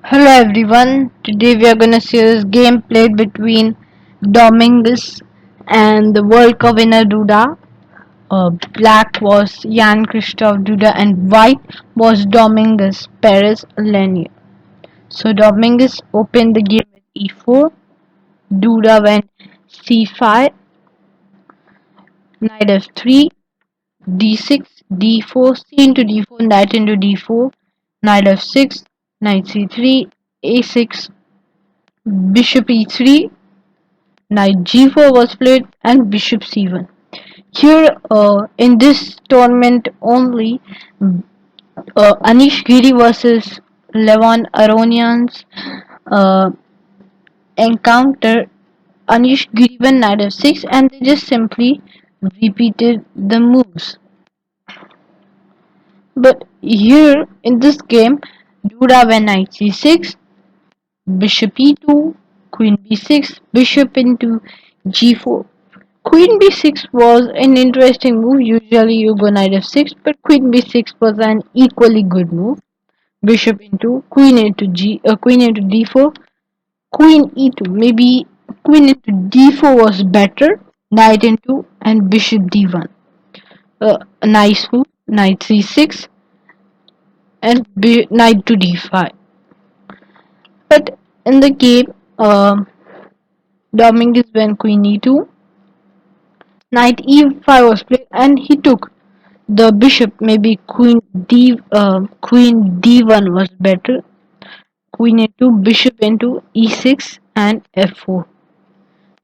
Hello everyone, today we are gonna see this game played between Domínguez and the World Cup winner Duda. Black was Jan-Krzysztof Duda and white was Domínguez Perez Leinier. So Domínguez opened the game with e4, Duda went c5, knight f3, d6, d4, c into d4, knight into d4, knight f6, knight c3, a6, bishop e3, knight g4 was played and bishop c1. Here in this tournament only, Anish Giri versus Levon Aronian's uh, encounter. Anish Giri went knight f6 and they just simply repeated the moves. But here in this game, Duda went knight c6, bishop e2, queen b6, bishop into g4. Queen b6 was an interesting move. Usually you go knight f6, but queen b6 was an equally good move. Bishop into queen into d4, queen e2. Maybe queen into d4 was better. Knight into and bishop d1. A nice move. Knight c6 and knight to d5. But in the game, Dominguez went queen e2. Knight e5 was played, and he took the bishop. Maybe queen d1 was better. Queen into bishop into e6 and f4.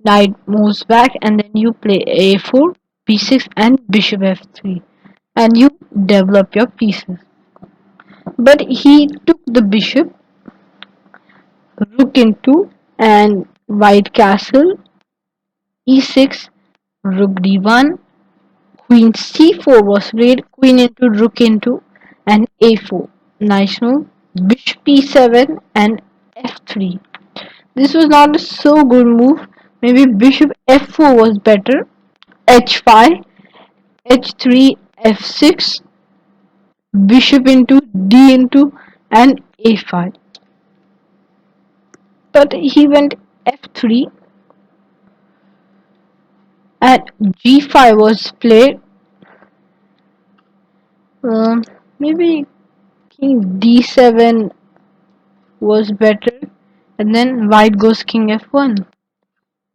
Knight moves back, and then you play a4, b6, and bishop f3, and you develop your pieces. But he took the bishop, rook into, and white castle, e6, rook d1, queen c4 was played, queen into rook into, and a4. Nice move. Bishop e7 and f3. This was not a so good move. Maybe bishop f4 was better. h5, h3, f6, bishop into d into, and a5. But he went f3 and g5 was played. Um, Maybe king d7 was better, and then white goes king f1.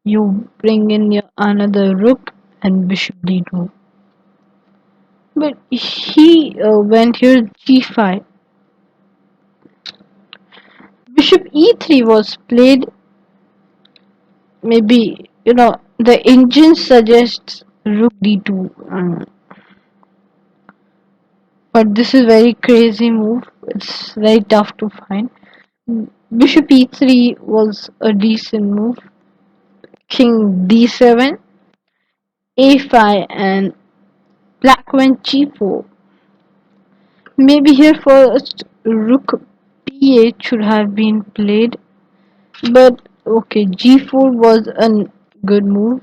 You bring in your another rook and bishop d2. But he went here g5. Bishop e3 was played. Maybe the engine suggests rook d2, but this is very crazy move. It's very tough to find. Bishop e3 was a decent move. King d7, a5, and black went g4. Maybe here first rook b8 should have been played, but okay, g4 was a good move,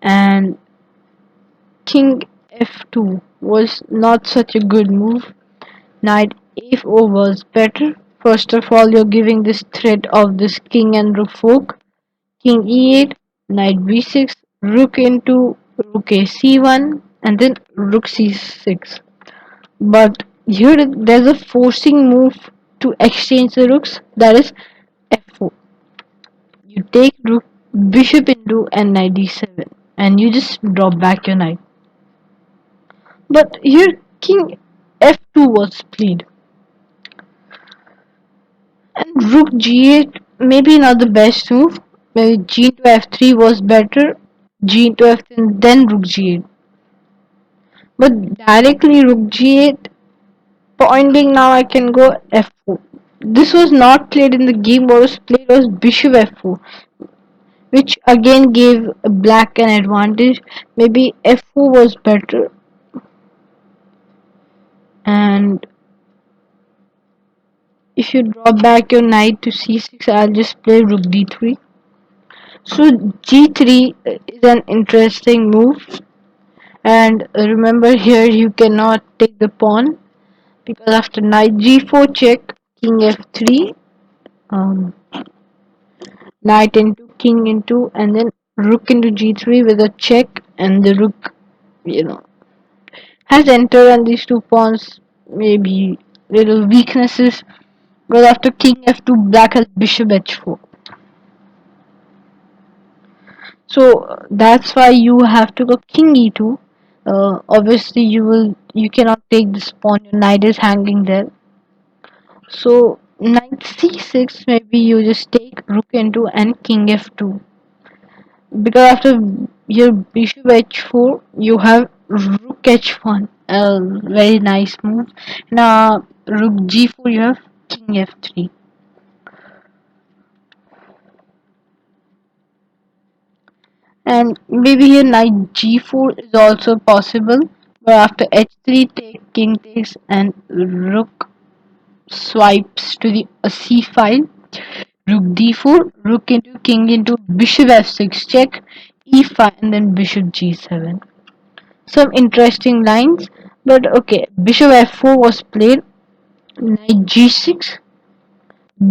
and king f2 was not such a good move. Knight a4 was better. First of all, you're giving this threat of this king and rook fork. King e8, knight b6, rook into rook a c1, and then rook c6. But here there's a forcing move to exchange the rooks, that is f4. You take rook bishop into and knight d7, and you just drop back your knight. But here king f2 was played, and rook g8 maybe not the best move. Maybe g into f3 was better. G into f3 then rook g8. But directly rook g8 pointing, now I can go f4. This was not played in the game. What was played was bishop f4, which again gave black an advantage. Maybe f4 was better, and if you draw back your knight to c6, I'll just play rook d3. So g3 is an interesting move, and remember here you cannot take the pawn, because after knight g4 check, king f3, um, knight into king into, and then rook into g3 with a check, and the rook, you know, has entered, and these two pawns maybe little weaknesses. But after king f2, black has bishop h4. So that's why you have to go king e2. Obviously, you cannot take this pawn. Your knight is hanging there. So knight c6, maybe you just take rook into and king f2. Because after your bishop h4, you have rook h1, a very nice move. Now rook g4, you have king f3. And maybe here knight g4 is also possible, but after h3, take king takes and rook swipes to the c file. Rook d4, rook into king into bishop f6 check, e5, and then bishop g7. Some interesting lines, but okay. Bishop f4 was played, knight g6,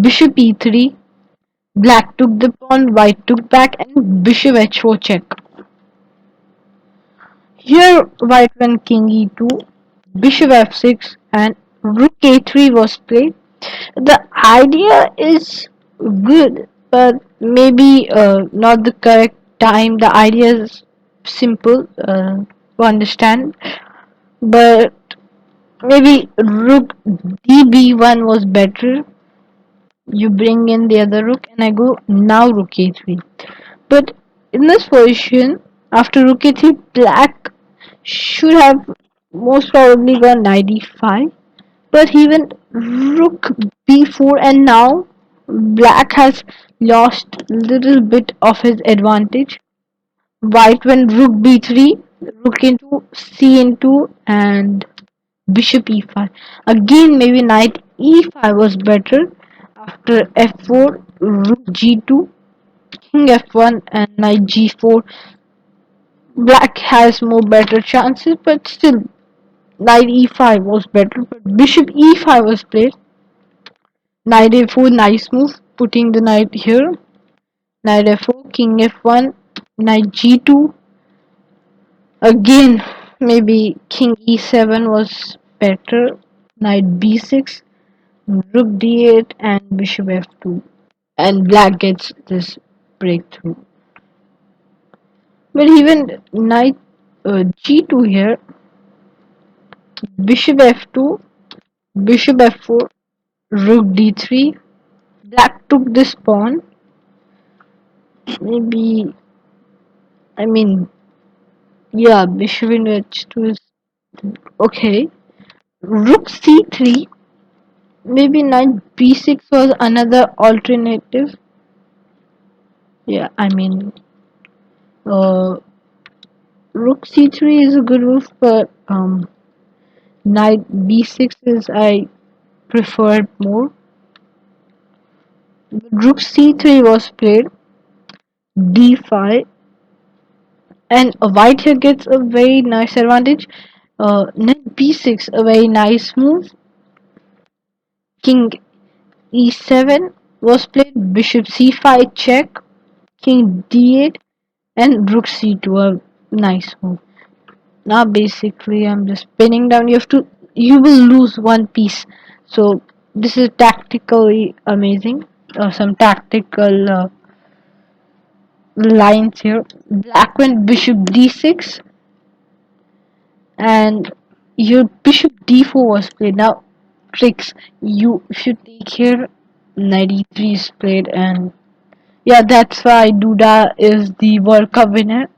bishop e3, black took the pawn, white took back, and bishop h4 check. Here white went king e2, bishop f6, and rook a3 was played. The idea is good, but maybe not the correct time. The idea is simple to understand, but maybe rook db1 was better. You bring in the other rook, and I go now rook a3. But in this position, after rook a3, black should have most probably gone knight e5. But he went rook b4, and now black has lost little bit of his advantage. White went rook b3, rook into c into, and bishop e5. Again, maybe knight e5 was better. After f4, rook g2, king f1, and knight g4. Black has more better chances, but still, knight e5 was better. But bishop e5 was played. Knight a4, nice move, putting the knight here. Knight f4, king f1, knight g2. Again, maybe king e7 was better. Knight b6, rook d8, and bishop f2. And black gets this breakthrough. But even knight g2 here, bishop f2, bishop f4, rook d3. Black took this pawn. Maybe, I mean, yeah, bishop into h2 is okay. Rook c3, maybe knight b6 was another alternative. Yeah, I mean, uh, rook c3 is a good move, but knight b6 is I preferred more. Rook c3 was played, d5, and white here gets a very nice advantage. Knight b6, a very nice move. King e7 was played, bishop c5 check, king d8, and rook c2, a nice move. Now basically I'm just pinning down. You will lose one piece. So this is tactically amazing. Some tactical lines here. Black went bishop d6, and your bishop d4 was played. Now tricks. You should take here. Knight e3 is played, and yeah, that's why Duda is the World Cup winner.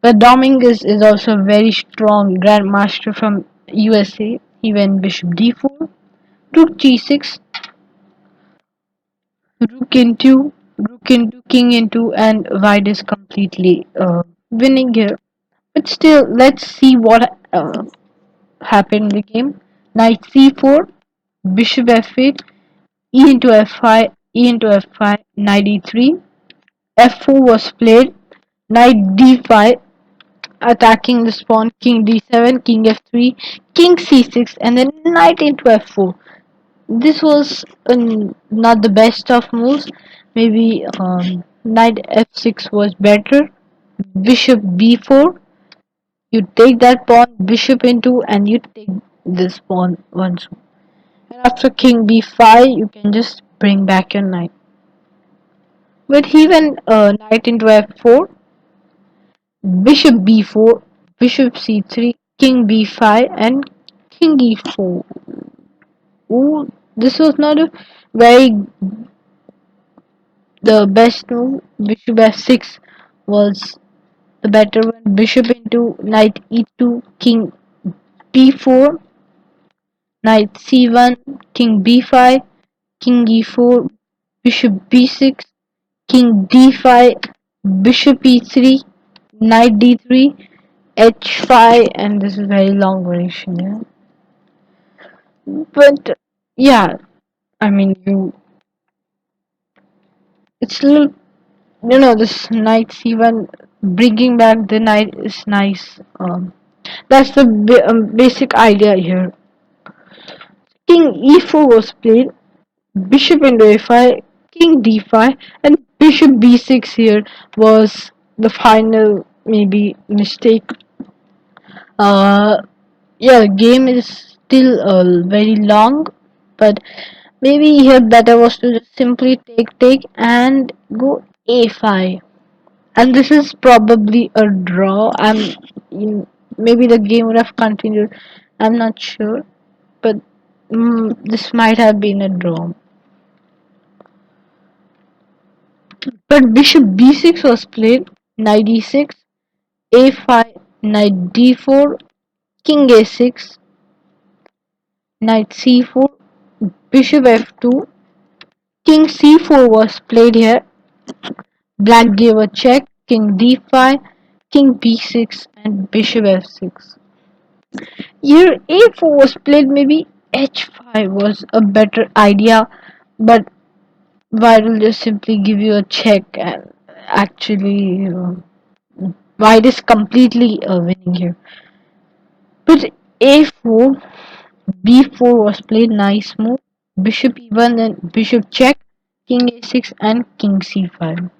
But Domínguez is also a very strong grandmaster from USA. He went bishop d4, rook g6, rook into, king into, and white is completely winning here. But still, let's see what happened in the game. Knight c4, bishop f8, e into f5, e into f5, knight e3, f4 was played, knight d5, attacking this pawn, king d7, king f3, king c6, and then knight into f4. this was not the best of moves. Maybe knight f6 was better. Bishop b4. You take that pawn, bishop into, and you take this pawn once. And after king b5, you can just bring back your knight. But he went knight into f4, bishop b4, bishop c3, king b5, and king e4. Ooh, this was not a very the best move. Bishop f6 was the better one. Bishop into knight e2, king b4, knight c1, king b5, king e4, bishop b6, king d5, bishop e3, knight d3, h5, and this is very long variation. Yeah. But yeah, I mean, it's a little, this knight c1, bringing back the knight is nice. That's the basic idea here. King e4 was played, bishop into a5, king d5, and bishop b6 here was the final maybe mistake. Uh, yeah, game is still very long, but maybe here better was to just simply take and go a5. And this is probably a draw. Maybe the game would have continued. I'm not sure, but this might have been a draw. But bishop b6 was played, knight e6, a5, knight d4, king a6, knight c4, bishop f2, king c4 was played here. Black gave a check, king d5, king b6, and bishop f6. Here a4 was played, maybe h5 was a better idea, but white will just simply give you a check and actually white is completely winning here. But a4, b4 was played, nice move. Bishop e1, then bishop check, king a6, and king c5.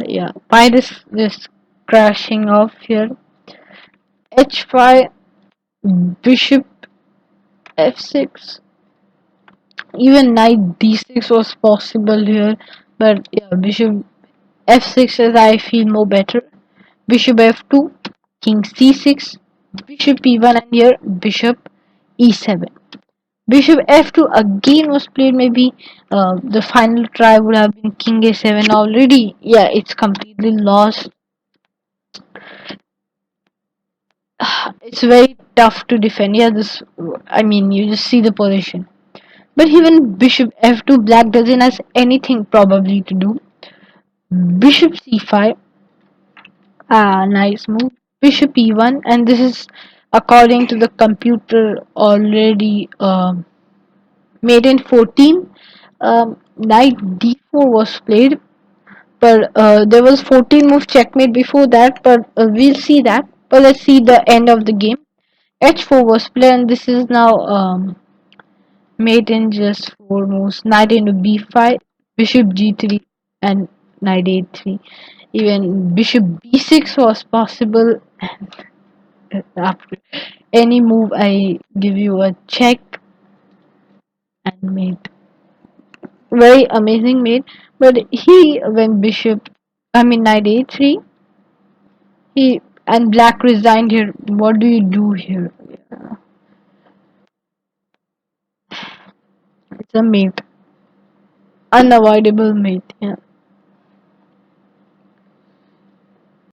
Yeah, white is just crashing off here. h5, bishop f6, even knight d6 was possible here, but yeah, bishop f6 is I feel more better. Bishop f2, king c6, bishop e1, and here bishop e7. Bishop f2 again was played. Maybe the final try would have been king a7 already. Yeah, it's completely lost. It's very tough to defend. Yeah, I mean, you just see the position. But even bishop f2, black doesn't has anything probably to do. Bishop c5, nice move. Bishop e1, and this is according to the computer already made in 14. Knight d4 was played, but there was 14 move checkmate before that, but we'll see that. But let's see the end of the game. h4 was played, and this is now made in just 4 moves. Knight into b5, bishop g3, and knight a3. Even bishop b6 was possible. After any move, I give you a check and mate. Very amazing mate. But he went bishop, I mean knight a3. He and black resigned here. What do you do here? It's a mate, unavoidable mate. Yeah.